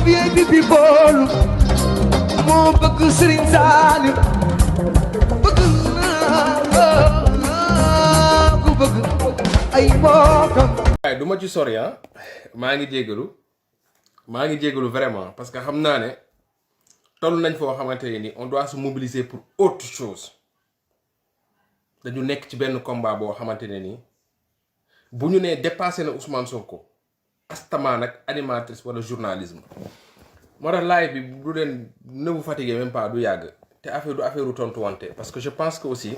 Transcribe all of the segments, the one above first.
VIP people moo bëgg Serigne Saliou bëgg naa ku bëgg ay mbokkam. waaye du ma ci sori maa ngi jégalu vraiment parce que xam naa ne toll nañ foo xamante ne ni on doit se mobiliser pour autre chose. dañu nekk ci benn combat boo xamante ne nii bu ñu nee dépassé na Ousmane Sonko astamaan ak animatrice wala journalisme moo tax live bi du leen ne vous fatiguez même pas du yàgg te affaire u tontu wante parce que je pense que aussi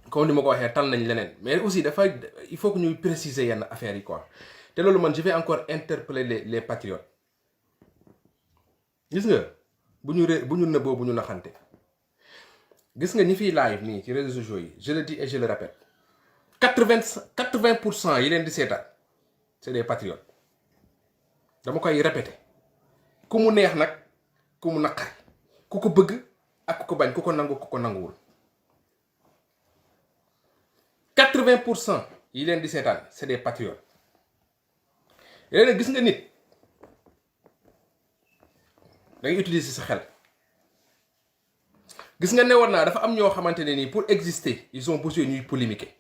comme ni ma ko waxee tal nañ leneen mais aussi dafay il faut que ñuy préciser yenn affaires yi quoi te loolu man je vais encore interpeller les patriotes gis nga bu ñu nëbboo bu ñu naxante gis nga ñi fiy live nii ci réseaux sociaux yi je le dis et je le répète 80% yi leen di seetaan c'est des patriotes dama koy répéter ku mu neex nag ku mu naqari ku ko bëgg ak ku ko bañ ku ko nangu ku ko nanguwul 80% yi leen di seetaan c'est des patriotes léegi gis nga nit da ngay utiliser sa xel. gis nga newoon naa dafa am ñoo xamante ne nii pour exister ils ont besoin ñuy polémiquer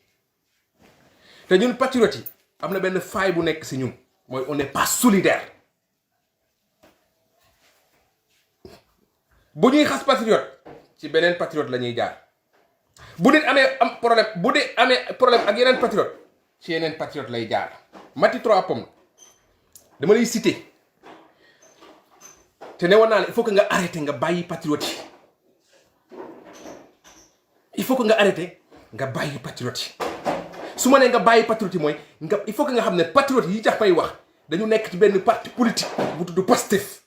te ñun patriotes yi am na benn faille bu nekk ci ñun mooy on n'est pas solidaire bu ñuy xas patriote ci beneen patriote la ñuy jaar bu nit amee problème ak yeneen patriote ci yeneen patriote lay jaar. Mati Trois Pommes dama lay citer te newoon naa la il faut que nga arrêter nga bàyyi patriote yi. il faut que nga arrêté nga bàyyi patriote yi su ma nee nga bàyyi patriote yi mooy il faut que nga xam ne patriote yi tax may wax dañu nekk ci benn parti politique bu tudd Pastef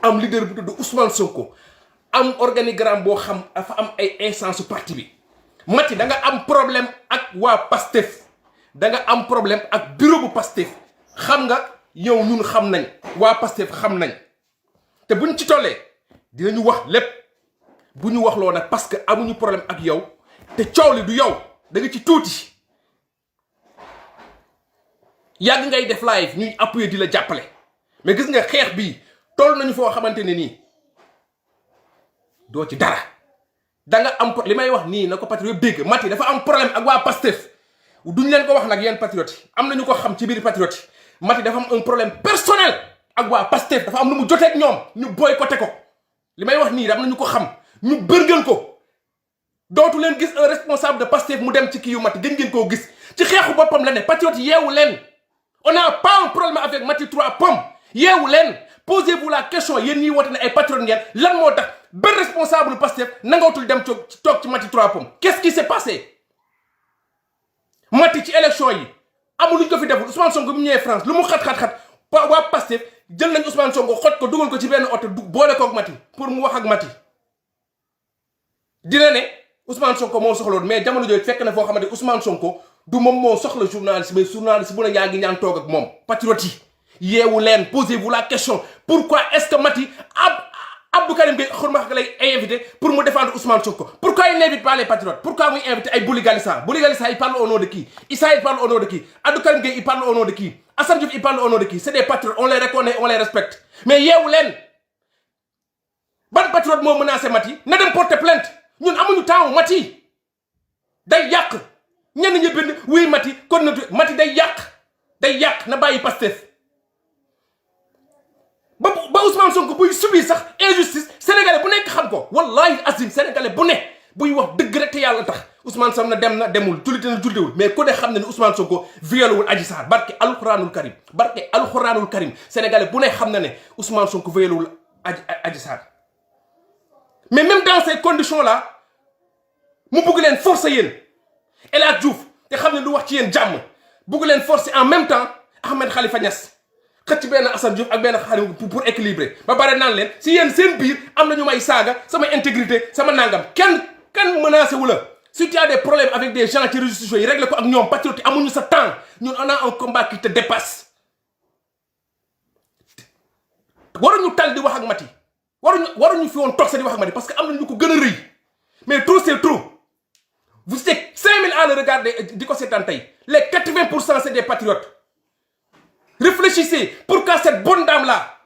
am leader bu tudd Ousmane Sonko am organigramme boo xam dafa am ay instance su parti bi. Mati da nga am problème ak waa Pastef da nga am problème ak bureau bu Pastef xam nga yow ñun xam nañ waa Pastef xam nañ te buñ ci tollee dinañu wax lépp. bu ñu wax loo nag parce que amuñu problème ak yow te coow li du yow da nga ci tuuti yàgg ngay def live ñuy appuyer di la jàppale mais gis nga xeex bii toll nañu foo xamante ne nii doo ci dara da nga am li may wax nii na ko patriote yëpp dégg. Mati dafa am problème ak waa Pastef duñ leen ko wax nag yéen patriotes yi am nañu ko xam ci biir patriote yi Mati dafa am un problème personnel ak waa Pastef dafa am lu mu jotee ak ñoom ñu boycotté ko li may wax nii am nañu ko xam. ñu bërgël ko dootu leen gis un responsable de Pastef mu dem ci kii yu Mati gën ngeen koo gis ci xeexu boppam la ne patriote yeewu leen on n'a pas un problème avec Mati Trois Pommes yeewu leen posez-vous la question yéen ñiy woote ne ay patriote ngeen lan moo tax benn responsable Pastef nangootul dem toog ci Mati Trois Pommes qu'est-ce qui s'est passé Mati ci élection yi amul lu ñu ko fi deful Ousmane Sonko bu ñëwee France lu mu xat-xat-xat waa Pastef jël nañ Ousmane Sonko xoj ko dugal ko ci benn oto boole koog Mati pour mu wax ak Mati dina ne Ousmane Sonko moo soxloon mais jamono jooju fekk na foo xamante Ousmane Sonko du moom moo soxla journaliste mais journaliste bu ne yaa ngi ñaan toog ak moom. patriote yi yeewu leen posez-vous la question pourquoi est-ce que Mati Abdou Karim Gueye xurma lay invité pour mu défendre Ousmane Sonko pourquoi il n'invite pas les patriotes pourquoi muy invité ay Bouli Galissa il parle au nom de qui Issa il parle au nom de qui Abdou Karim Gueye il parle au nom de qui Assane Diouf il parle au nom de qui c'est des patriotes on les reconnaît on les respecte mais yeewu leen ban patriote moo menacé Mati na dem porter plainte. ñun amuñu temps Mati day yàq ñenn ñi bind wuy Mati kon na Mati day yàq na bàyyi Pastef ba Ousmane Sonko buy subir sax injustice sénégalais bu nekk xam ko wallahi azim sénégalais bu ne buy wax dëgg rek te yàlla tax Ousmane Sonko na dem na demul jullite na jullitewul mais ku ne xam ne ni Ousmane Sonko violewul Adji Sarr barke alxuraanul karim sénégalais bu ne xam na ne Ousmane Sonko violewul Adji Sarr mais même dans ces conditions là mu bëgg leen forcer yéen El Hadj Diouf te xam ne lu wax ci yéen jàmm bëgg leen forcer en même temps Ahmed Khalifa Niass xëcc benn Assane Diouf ak benn xarit pour équilibrer ba pare naan leen si yéen seen biir am na ñu may saaga sama intégrité sama nangam kenn menacé wu la si tu as des problèmes avec des gens ci réseaux sociaux yi réglé ko ak ñoom patriote yi amuñu sa temps ñun on a un combat qui te dépasse waruñu tal di wax ak Mati waruñu fi woon toog sa di wax ak Mati parce que am na ñu ko gën a rëy mais trop c'est trop vous êtes 5000 à le regarder di ko seetaan tey les 80% c'est des patriotes réfléchissez pourquoi cette bonne dame là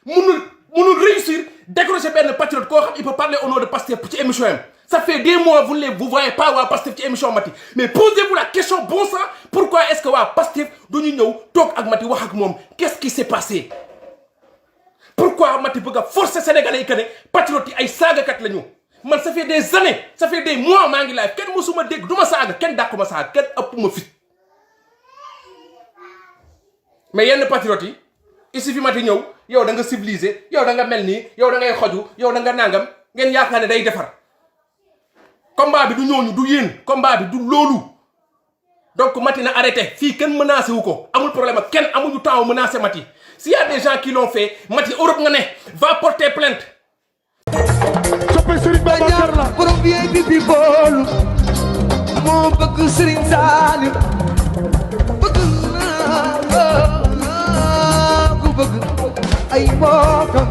mënul réussir décrocher benn patriote koo xam il peut parler au nom de Pastef ci émission yam. Ça fait des mois vous voyez pas waa Pastef ci émission Maty mais posez-vous la question bon sang pourquoi est-ce que waa Pastef duñu ñëw toog ak Maty wax ak moom qu'est-ce qui s'est passé pourquoi Maty bëgg a forcer sénégalais yi que ne patriotes yi ay saagakat la ñu man ça fait des années ça fait des mois maa ngi live kenn mësuma dégg du ma saaga kenn dàqu ma saaga kenn ëpp ma fit mais yenn patriotes yi il suffit Maty ñëw yow da nga civilisé yow da nga mel nii yow da ngay xoju yow da nga nangam ngeen yaakaar ne day defar combat bi du ñooñu du yéen combat bi du loolu donc Maty na arrêté fii kenn menacé wu ko amul problème ak kenn amuñu temps wu menacé Maty s'il y a des gens qui l'ont fait Maty Europe nga ne va porter plainte. soppe Serigne Babacar la borom VIP bi boolu moo bëgg Serigne Saliou bëgg naa ku bëgg ay mbokam